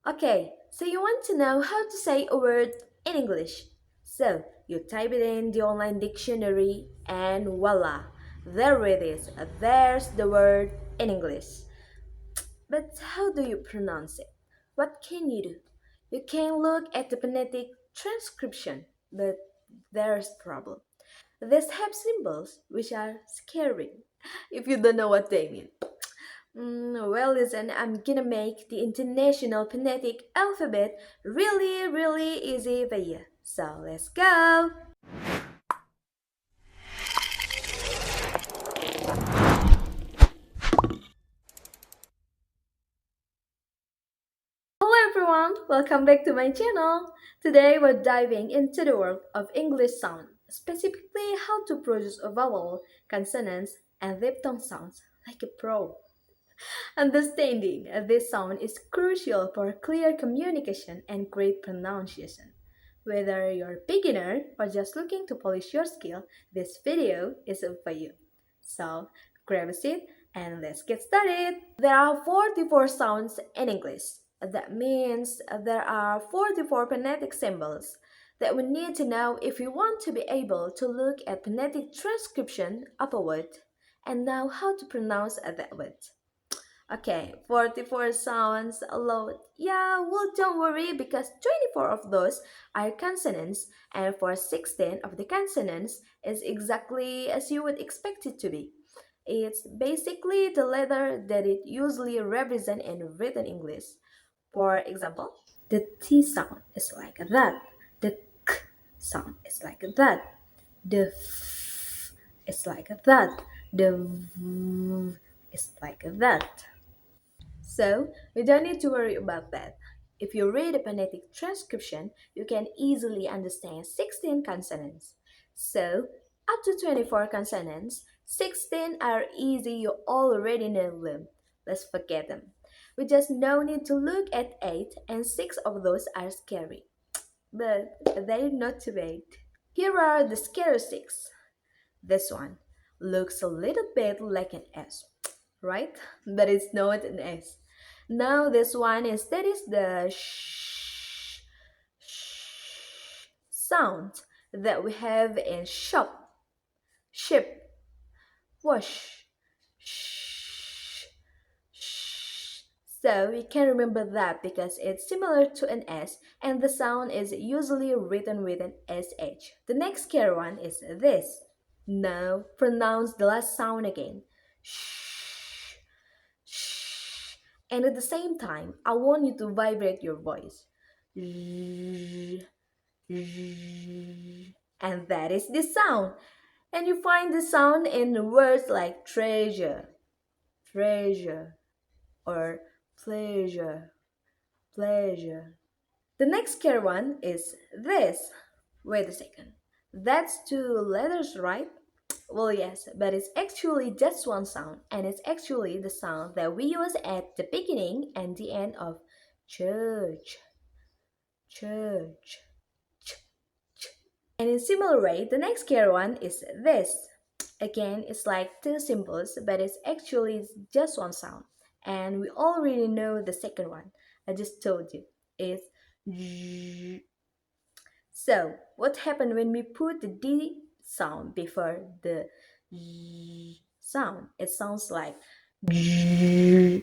Okay, so you want to know how to say a word in English. So you type it in the online dictionary and voila, there it is. There's the word in English. But how do you pronounce it? What can you do? You can look at the phonetic transcription, but there's a problem. These have symbols which are scary if you don't know what they mean. Well, listen, I'm gonna make the international phonetic alphabet really, really easy for you. So let's go! Hello everyone, welcome back to my channel. Today we're diving into the world of English sound, specifically how to produce a vowel, consonants, and diphthong sounds like a pro. Understanding this sound is crucial for clear communication and great pronunciation. Whether you're a beginner or just looking to polish your skill, this video is for you. So, grab a seat and let's get started. There are 44 sounds in English. That means there are 44 phonetic symbols that we need to know if we want to be able to look at phonetic transcription of a word and know how to pronounce that word. Okay, 44 sounds a lot. Yeah, well, don't worry because 24 of those are consonants, and for 16 of the consonants is exactly as you would expect it to be. It's basically the letter that it usually represents in written English. For example, the T sound is like that, the K sound is like that, the F is like that, the V is like that. So, you don't need to worry about that. If you read a phonetic transcription, you can easily understand 16 consonants. So, up to 24 consonants, 16 are easy, you already know them. Let's forget them. We just no need to look at 8 and 6 of those are scary. But they're not too bad. Here are the scary 6. This one looks a little bit like an S, right? But it's not an S. Now this one instead is the sh sound that we have in shop, ship, wash, sh, sh. So you can remember that because it's similar to an S and the sound is usually written with an SH. The next scary one is this. Now pronounce the last sound again. Shh, shh. And at the same time, I want you to vibrate your voice. And that is the sound. And you find the sound in words like treasure, treasure, or pleasure, pleasure. The next scary one is this. Wait a second. That's two letters, right? Well, yes, but it's actually just one sound, and it's actually the sound that we use at the beginning and the end of church, church, ch, ch. And in similar way, the next scary one is this. Again, it's like two symbols, but it's actually just one sound. And we already know the second one. I just told you. It's zzz. So, what happened when we put the D sound before the Z sound? It sounds like zzz,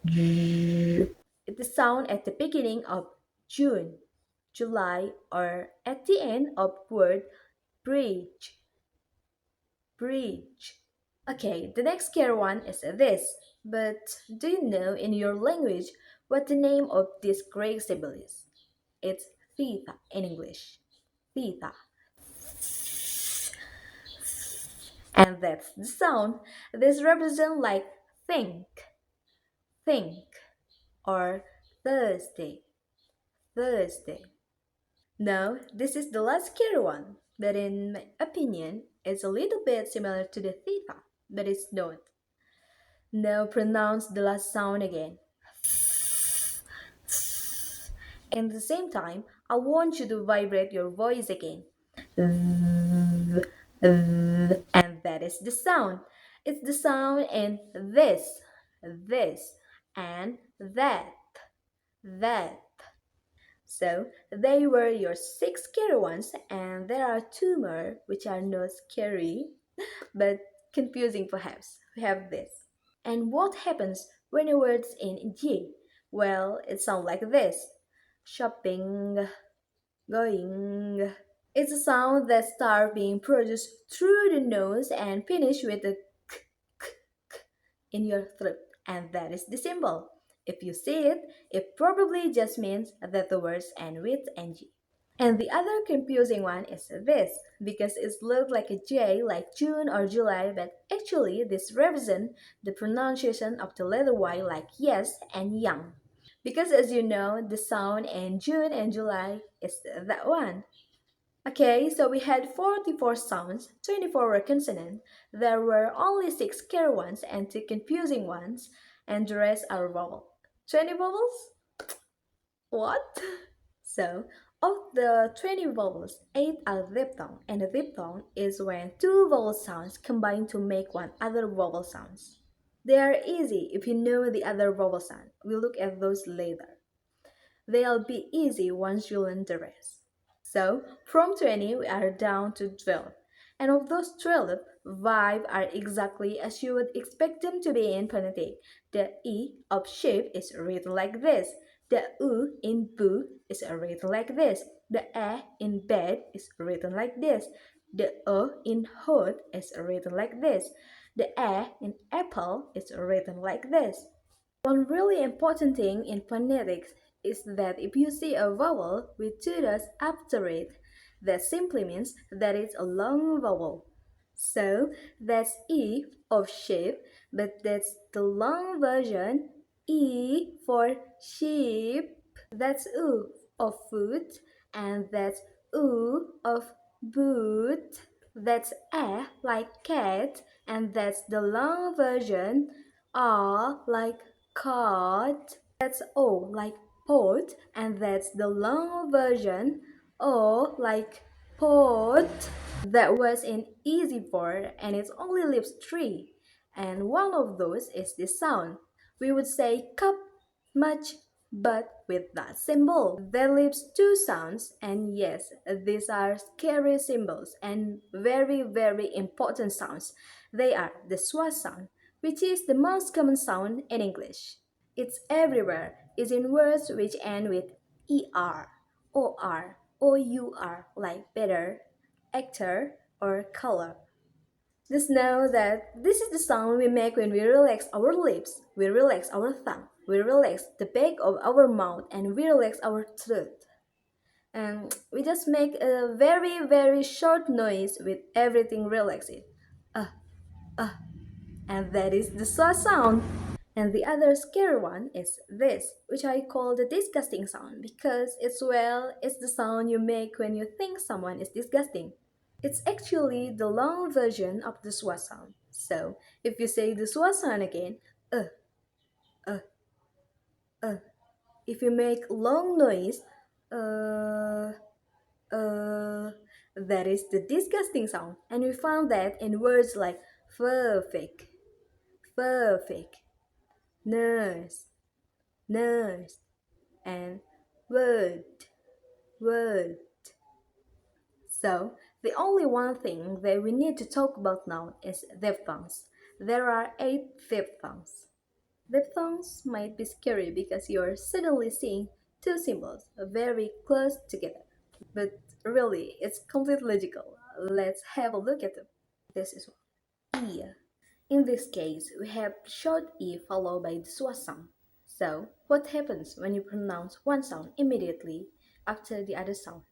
zzz. It's the sound at the beginning of June, July, or at the end of word bridge, bridge. Okay, the next scary one is this. But do you know in your language what the name of this Greek symbol is? It's theta in English. Theta. And that's the sound. This represents like think, think, or Thursday, Thursday. Now, this is the last scary one, but in my opinion, it's a little bit similar to the theta, but it's not. Now pronounce the last sound again. And at the same time, I want you to vibrate your voice again. And that is the sound. It's the sound in this, and that. that. So they were your six scary ones, and there are two more which are not scary but confusing perhaps. We have this. And what happens when a word's in G? Well, it sounds like this: shopping, going. It's a sound that starts being produced through the nose and finish with a k, k, k in your throat. And that is the symbol. If you see it, it probably just means that the words end with ng. And the other confusing one is this, because it looks like a J like June or July, but actually this represents the pronunciation of the letter Y like yes and young. Because as you know, the sound in June and July is that one. Okay, so we had 44 sounds, 24 were consonant. There were only 6 scary ones and 2 confusing ones, and the rest are vowel. 20 vowels? What? So, of the 20 vowels, 8 are diphthong, and a diphthong is when two vowel sounds combine to make one other vowel sounds. They are easy if you know the other vowel sound. We'll look at those later. They'll be easy once you learn the rest. So, from 20, we are down to 12. And of those 12, 5 are exactly as you would expect them to be in phonetic. The E of sheep is written like this. The U in boo is written like this. The E in bed is written like this. The O in hood is written like this. The E in apple is written like this. One really important thing in phonetics is that if you see a vowel with two dots after it, that simply means that it's a long vowel. So that's E of sheep, but that's the long version, E for sheep. That's U of foot, and that's U of boot. That's A like cat, and that's the long version, R like card. That's O like pot, and that's the long version, O like pot. That was an easy word, and it only leaves three, and one of those is this sound. We would say cup, much, but with that symbol. That leaves two sounds, and yes, these are scary symbols and very, very important sounds. They are the schwa sound, which is the most common sound in English. It's everywhere. It's in words which end with er, or, our, like better, actor, or color. Just know that this is the sound we make when we relax our lips, we relax our tongue, we relax the back of our mouth, and we relax our throat. And we just make a very, very short noise with everything relaxed. Uh, uh, and that is the saw sound. And the other scary one is this, which I call the disgusting sound because it's the sound you make when you think someone is disgusting. It's actually the long version of the swa sound. So if you say the swa sound again, uh, uh, uh, if you make long noise, uh, uh, that is the disgusting sound. And we found that in words like perfect, perfect, nurse, nurse, and word, word. So, the only one thing that we need to talk about now is diphthongs. There are 8 diphthongs. Diphthongs might be scary because you're suddenly seeing two symbols very close together. But really, it's completely logical. Let's have a look at them. This is one. E. In this case, we have short E followed by the schwa sound. So, what happens when you pronounce one sound immediately after the other sound?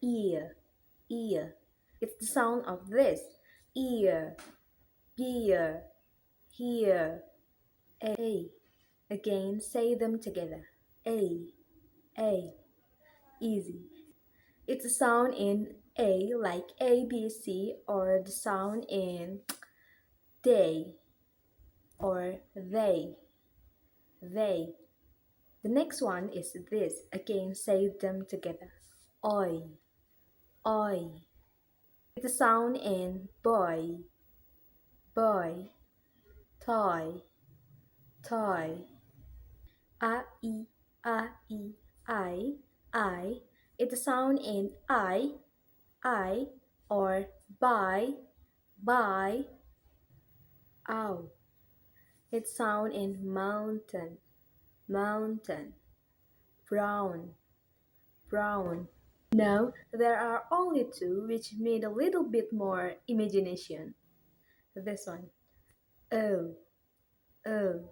Ear, ear. It's the sound of this. Ear, beer, here, a. Again, say them together. A. Easy. It's a sound in A like A, B, C, or the sound in they or they. The next one is this. Again, say them together. Oi, oi. It's a sound in boy, toy, toy. A, E, A, E, I. It's a sound in I, or by, ow. It's sound in mountain, brown. Now, there are only two which need a little bit more imagination. This one, O, O,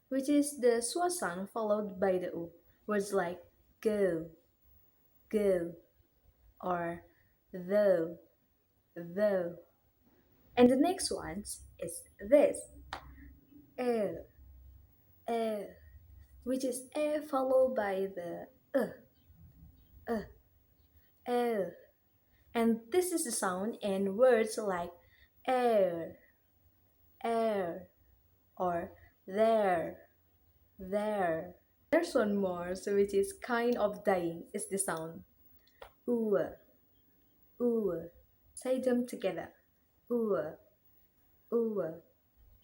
which is the schwa sound followed by the U. Words like go, go, or though. And the next one is this, E, E, which is E followed by the uh, E. And this is the sound in words like air, air, or there. There's one more, so which is kind of dying, is the sound ooh, ooh. Say them together, ooh, ooh.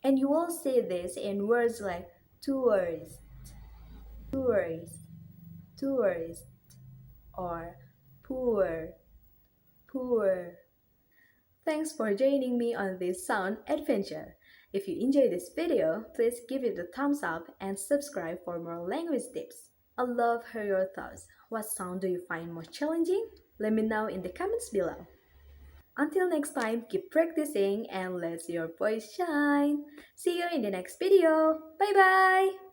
And you will say this in words like tourist, tourist, tourist, or poor. Thanks for joining me on this sound adventure. If you enjoyed this video, please give it a thumbs up and subscribe for more language tips. I love hear your thoughts. What sound do you find most challenging? Let me know in the comments below. Until next time, keep practicing and let your voice shine. See you in the next video. Bye bye!